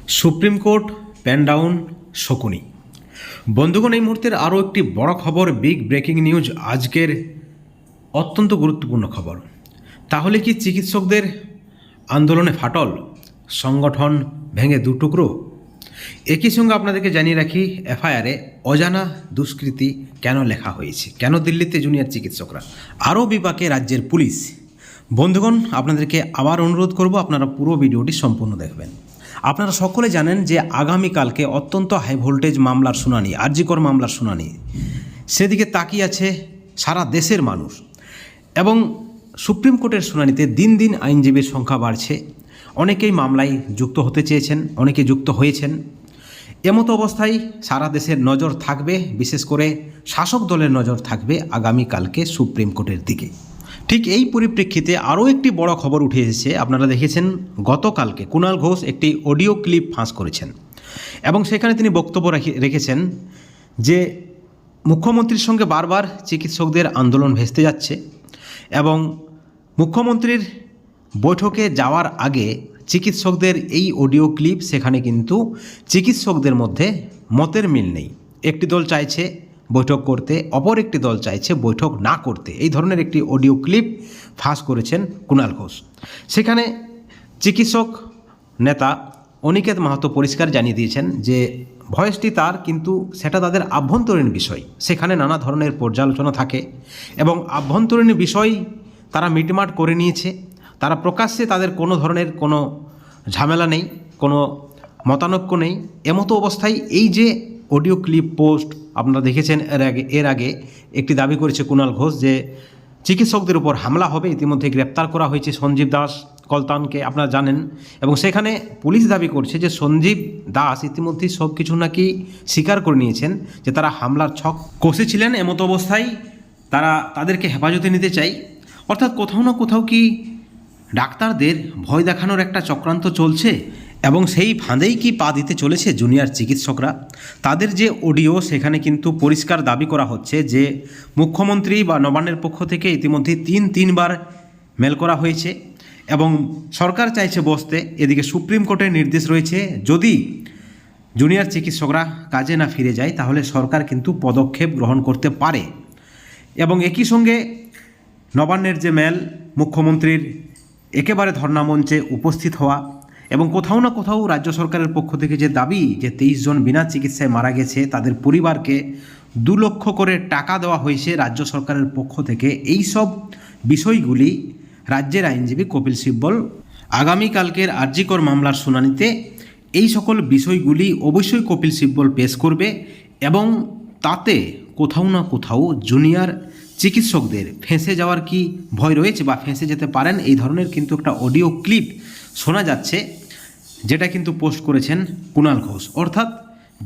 Supreme court pan down Shakuni. বন্ধুগণ, এই মুহূর্তের আরও একটি বড় খবর, বিগ ব্রেকিং নিউজ, আজকের অত্যন্ত গুরুত্বপূর্ণ খবর। তাহলে কি চিকিৎসকদের আন্দোলনে ফাটল, সংগঠন ভেঙে দুটুকরো? একই সঙ্গে আপনাদেরকে জানিয়ে রাখি, এফআইআরে অজানা দুষ্কৃতী কেন লেখা হয়েছে, কেন দিল্লিতে জুনিয়র চিকিৎসকরা, আরও বিপাকে রাজ্যের পুলিশ। বন্ধুগণ, আপনাদেরকে আবার অনুরোধ করব, আপনারা পুরো ভিডিওটি সম্পূর্ণ দেখবেন। আপনারা সকলে জানেন যে আগামীকালকে অত্যন্ত হাই ভোল্টেজ মামলার শুনানি, আরজিকর মামলার শুনানি, সেদিকে তাকিয়ে আছে সারা দেশের মানুষ। এবং সুপ্রিম কোর্টের শুনানিতে দিন দিন আইনজীবীর সংখ্যা বাড়ছে, অনেকেই মামলায় যুক্ত হতে চেয়েছেন, অনেকে যুক্ত হয়েছেন। এমতো অবস্থায় সারা দেশের নজর থাকবে, বিশেষ করে শাসক দলের নজর থাকবে আগামীকালকে সুপ্রিম কোর্টের দিকে। ঠিক এই পরিপ্রেক্ষিতে আরও একটি বড় খবর উঠে এসেছে। আপনারা দেখেছেন গতকালকে কুণাল ঘোষ একটি অডিও ক্লিপ ফাঁস করেছেন এবং সেখানে তিনি বক্তব্য রেখেছেন যে মুখ্যমন্ত্রীর সঙ্গে বারবার চিকিৎসকদের আন্দোলন ভেস্তে যাচ্ছে এবং মুখ্যমন্ত্রীর বৈঠকে যাওয়ার আগে চিকিৎসকদের এই অডিও ক্লিপ, সেখানে কিন্তু চিকিৎসকদের মধ্যে মতের মিল নেই। একটি দল চাইছে বৈঠক করতে, অপর একটি দল চাইছে বৈঠক না করতে। এই ধরনের একটি অডিও ক্লিপ ফাঁস করেছেন কুণাল ঘোষ। সেখানে চিকিৎসক নেতা অনিকেত মাহাতো পরিষ্কার জানিয়ে দিয়েছেন যে ভয়েসটি তার, কিন্তু সেটা তাদের আভ্যন্তরীণ বিষয়, সেখানে নানা ধরনের পর্যালোচনা থাকে এবং আভ্যন্তরীণ বিষয় তারা মিটমাট করে নিয়েছে। তারা প্রকাশ্যে তাদের কোনো ধরনের কোনো ঝামেলা নেই, কোনো মতানৈক্য নেই। এমতো অবস্থায় এই যে অডিও ক্লিপ পোস্ট আপনারা দেখেছেন, এর আগে একটি দাবি করেছে কুণাল ঘোষ যে চিকিৎসকদের উপর হামলা হবে। ইতিমধ্যে গ্রেপ্তার করা হয়েছে সঞ্জীব দাস কলতানকে, আপনারা জানেন। এবং সেখানে পুলিশ দাবি করছে যে সঞ্জীব দাস ইতিমধ্যেই সব কিছু নাকি স্বীকার করে নিয়েছেন যে তারা হামলার ছক কষেছিলেন। এমতো অবস্থায় তারা তাদেরকে হেফাজতে নিতে চাই। অর্থাৎ কোথাও না কোথাও কি ডাক্তারদের ভয় দেখানোর একটা চক্রান্ত চলছে এবং সেই ফাঁদেই কি পা দিতে চলেছে জুনিয়র চিকিৎসকরা? তাদের যে অডিও, সেখানে কিন্তু পরিষ্কার দাবি করা হচ্ছে যে মুখ্যমন্ত্রী বা নবান্নের পক্ষ থেকে ইতিমধ্যে তিনবার মেল করা হয়েছে এবং সরকার চাইছে বসতে। এদিকে সুপ্রিম কোর্টের নির্দেশ রয়েছে, যদি জুনিয়র চিকিৎসকরা কাজে না ফিরে যায় তাহলে সরকার কিন্তু পদক্ষেপ গ্রহণ করতে পারে। এবং একই সঙ্গে নবান্নের যে মেল, মুখ্যমন্ত্রীর একেবারে ধর্ণামঞ্চে উপস্থিত হওয়া এবং কোথাও না কোথাও রাজ্য সরকারের পক্ষ থেকে যে দাবি যে 23 জন বিনা চিকিৎসায় মারা গেছে, তাদের পরিবারকে 2 লক্ষ করে টাকা দেওয়া হয়েছে রাজ্য সরকারের পক্ষ থেকে। এই সব বিষয়গুলি রাজ্যের আইনজীবী কপিল সিব্বল আগামীকালকের আরজিকর মামলার শুনানিতে এই সকল বিষয়গুলি অবশ্যই কপিল সিব্বল পেশ করবে এবং তাতে কোথাও না কোথাও জুনিয়র চিকিৎসকদের ফেঁসে যাওয়ার কি ভয় রয়েছে বা ফেঁসে যেতে পারেন, এই ধরনের কিন্তু একটা অডিও ক্লিপ শোনা যাচ্ছে, যেটা কিন্তু পোস্ট করেছেন কুণাল ঘোষ। অর্থাৎ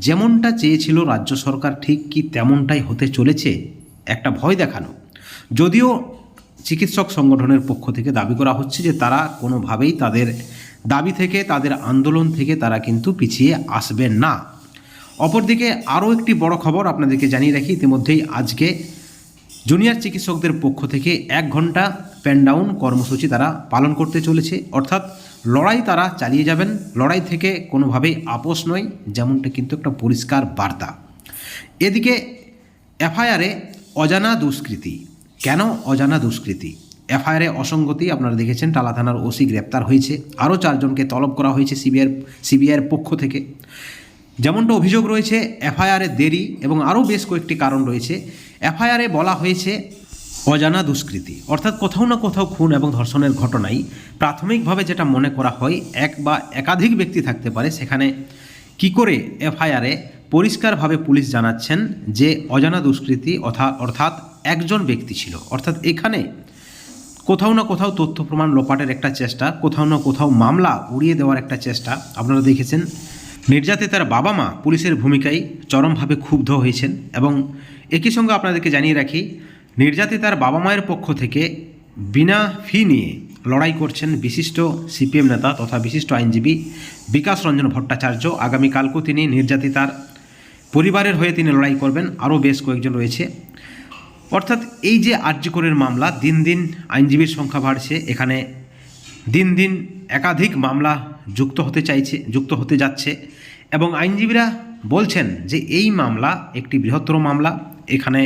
যেমনটা চেয়েছিল রাজ্য সরকার ঠিক কি তেমনটাই হতে চলেছে, একটা ভয় দেখানো। যদিও চিকিৎসক সংগঠনের পক্ষ থেকে দাবি করা হচ্ছে যে তারা কোনোভাবেই তাদের দাবি থেকে, তাদের আন্দোলন থেকে তারা কিন্তু পিছিয়ে আসবেন না। অপরদিকে আরও একটি বড় খবর আপনাদেরকে জানিয়ে রাখি, ইতিমধ্যেই আজকে জুনিয়র চিকিৎসকদের পক্ষ থেকে 1 ঘন্টা প্যান ডাউন কর্মসূচি তারা পালন করতে চলেছে। অর্থাৎ লড়াই তারা চালিয়ে যাবেন, লড়াই থেকে কোনোভাবেই আপোষ নয়, যেমনটা কিন্তু একটা পরিষ্কার বার্তা। এদিকে এফআইআরে অজানা দুষ্কৃতী, কেন অজানা দুষ্কৃতী? এফআইআরে অসঙ্গতি আপনারা দেখেছেন, টালা থানার ওসি গ্রেপ্তার হয়েছে, আরও 4 জনকে তলব করা হয়েছে সিবিআইয়ের পক্ষ থেকে। যেমনটা অভিযোগ রয়েছে এফআইআরে দেরি এবং আরও বেশ কয়েকটি কারণ রয়েছে। এফআইআরে বলা হয়েছে অজানা দুষ্কৃতী, অর্থাৎ কোথাও না কোথাও খুন এবং ধর্ষণের ঘটনায় প্রাথমিকভাবে যেটা মনে করা হয় এক বা একাধিক ব্যক্তি থাকতে পারে। সেখানে কি করে এফআইআরে পরিষ্কারভাবে পুলিশ জানাচ্ছেন যে অজানা দুষ্কৃতী অর্থাৎ একজন ব্যক্তি ছিল। অর্থাৎ এখানে কোথাও না কোথাও তথ্য প্রমাণ লোপাটের একটা চেষ্টা, কোথাও না কোথাও মামলা উড়িয়ে দেওয়ার একটা চেষ্টা। আপনারা দেখেছেন নির্যাতিতার বাবা মা পুলিশের ভূমিকায় চরমভাবে ক্ষুব্ধ হয়েছেন এবং একই সঙ্গে আপনাদেরকে জানিয়ে রাখি, নির্যাতিতার বাবা মায়ের পক্ষ থেকে বিনা ফি নিয়ে লড়াই করছেন বিশিষ্ট সিপিএম নেতা তথা বিশিষ্ট আইনজীবী বিকাশ রঞ্জন ভট্টাচার্য। আগামীকালকেও তিনি নির্যাতিতার পরিবারের হয়ে তিনি লড়াই করবেন, আরও বেশ কয়েকজন রয়েছে। অর্থাৎ এই যে আরজিকরের মামলা, দিন দিন আইনজীবীর সংখ্যা বাড়ছে। এখানে দিন দিন একাধিক মামলা যুক্ত হতে যাচ্ছে এবং আইনজীবীরা বলছেন যে এই মামলা একটি বৃহত্তর মামলা। এখানে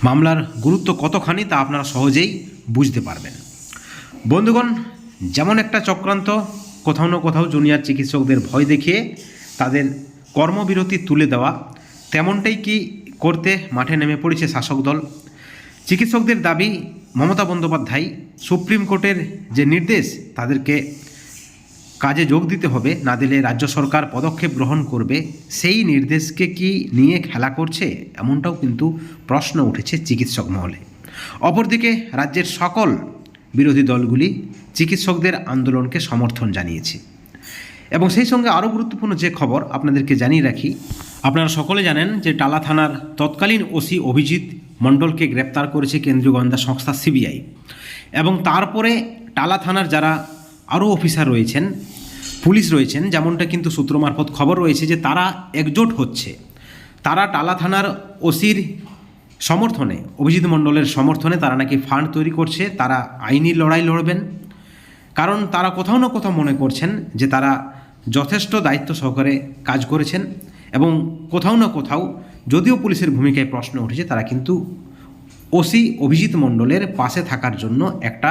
মামলার গুরুত্ব কতখানি তা আপনারা সহজেই বুঝতে পারবেন। বন্ধুগণ, যেমন একটা চক্রান্ত, কোথাও না কোথাও জুনিয়র চিকিৎসকদের ভয় দেখিয়ে তাদের কর্মবিরতি তুলে দেওয়া, তেমনটাই কি করতে মাঠে নেমে পড়েছে শাসক দল। চিকিৎসকদের দাবি, মমতা বন্দ্যোপাধ্যায় সুপ্রিম কোর্টের যে নির্দেশ তাদেরকে কাজে যোগ দিতে হবে, না দিলে রাজ্য সরকার পদক্ষেপ গ্রহণ করবে, সেই নির্দেশকে কি নিয়ে খেলা করছে, এমনটাও কিন্তু প্রশ্ন উঠেছে চিকিৎসক মহলে। অপরদিকে রাজ্যের সকল বিরোধী দলগুলি চিকিৎসকদের আন্দোলনকে সমর্থন জানিয়েছে। এবং সেই সঙ্গে আরও গুরুত্বপূর্ণ যে খবর আপনাদেরকে জানিয়ে রাখি, আপনারা সকলে জানেন যে টালা থানার তৎকালীন ওসি অভিজিৎ মণ্ডলকে গ্রেপ্তার করেছে কেন্দ্রীয় গোয়েন্দা সংস্থা সিবিআই। এবং তারপরে টালা থানার যারা আরও অফিসার রয়েছেন, পুলিশ রয়েছেন, যেমনটা কিন্তু সূত্র মারফত খবর রয়েছে যে তারা একজোট হচ্ছে। তারা টালা থানার ওসির সমর্থনে, অভিজিৎ মণ্ডলের সমর্থনে তারা নাকি ফান্ড তৈরি করছে, তারা আইনি লড়াই লড়বেন। কারণ তারা কোথাও না কোথাও মনে করছেন যে তারা যথেষ্ট দায়িত্ব সহকারে কাজ করেছেন এবং কোথাও না কোথাও যদিও পুলিশের ভূমিকায় প্রশ্ন উঠেছে, তারা কিন্তু ওসি অভিজিৎ মণ্ডলের পাশে থাকার জন্য একটা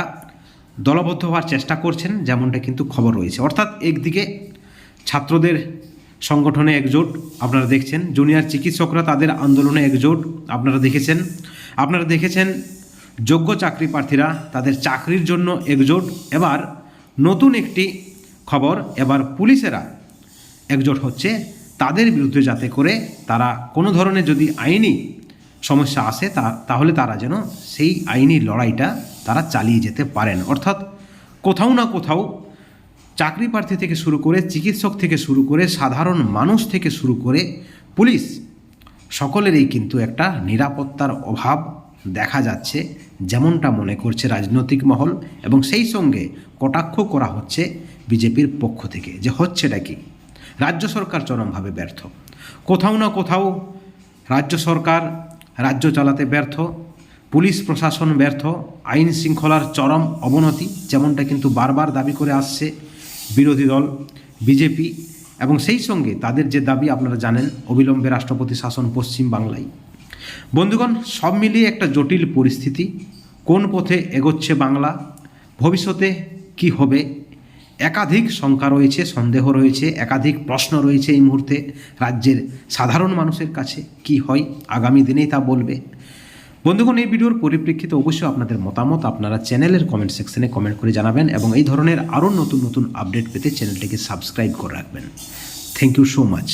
দলবদ্ধ হওয়ার চেষ্টা করছেন, যেমনটা কিন্তু খবর রয়েছে। অর্থাৎ একদিকে ছাত্রদের সংগঠনে একজোট আপনারা দেখছেন, জুনিয়র চিকিৎসকরা তাদের আন্দোলনে একজোট আপনারা দেখেছেন যোগ্য চাকরি প্রার্থীরা তাদের চাকরির জন্য একজোট। এবার নতুন একটি খবর, এবার পুলিশেরা একজোট হচ্ছে তাদের বিরুদ্ধে, যাতে করে তারা কোনো ধরনের যদি আইনি সমস্যা আসে তাহলে তারা যেন সেই আইনি লড়াইটা তারা চালিয়ে যেতে পারেন। অর্থাৎ কোথাও না কোথাও চাকরি প্রার্থী থেকে শুরু করে, চিকিৎসক থেকে শুরু করে, সাধারণ মানুষ থেকে শুরু করে পুলিশ, সকলেরই কিন্তু একটা নিরাপত্তার অভাব দেখা যাচ্ছে, যেমনটা মনে করছে রাজনৈতিক মহল। এবং সেই সঙ্গে কটাক্ষ করা হচ্ছে বিজেপির পক্ষ থেকে যে হচ্ছেটা কি, রাজ্য সরকার চরমভাবে ব্যর্থ। কোথাও না কোথাও রাজ্য সরকার রাজ্য চালাতে ব্যর্থ, পুলিশ প্রশাসন ব্যর্থ, আইন শৃঙ্খলার চরম অবনতি, যেমনটা কিন্তু বারবার দাবি করে আসছে বিরোধী দল বিজেপি। এবং সেই সঙ্গে তাদের যে দাবি আপনারা জানেন, অবিলম্বে রাষ্ট্রপতি শাসন পশ্চিম বাংলায়। বন্ধুগণ, সব মিলিয়ে একটা জটিল পরিস্থিতি। কোন পথে এগোচ্ছে বাংলা, ভবিষ্যতে কি হবে, একাধিক শঙ্কা রয়েছে, সন্দেহ রয়েছে, একাধিক প্রশ্ন রয়েছে এই মুহূর্তে রাজ্যের সাধারণ মানুষের কাছে। কি হয় আগামী দিনেই তা বলবে। বন্ধুগণ, এই ভিডিওর পরিপ্রেক্ষিতে অবশ্যই আপনাদের মতামত আপনারা চ্যানেলের কমেন্ট সেকশনে কমেন্ট করে জানাবেন এবং এই ধরনের আরও নতুন নতুন আপডেট পেতে চ্যানেলটিকে সাবস্ক্রাইব করে রাখবেন। Thank you so much.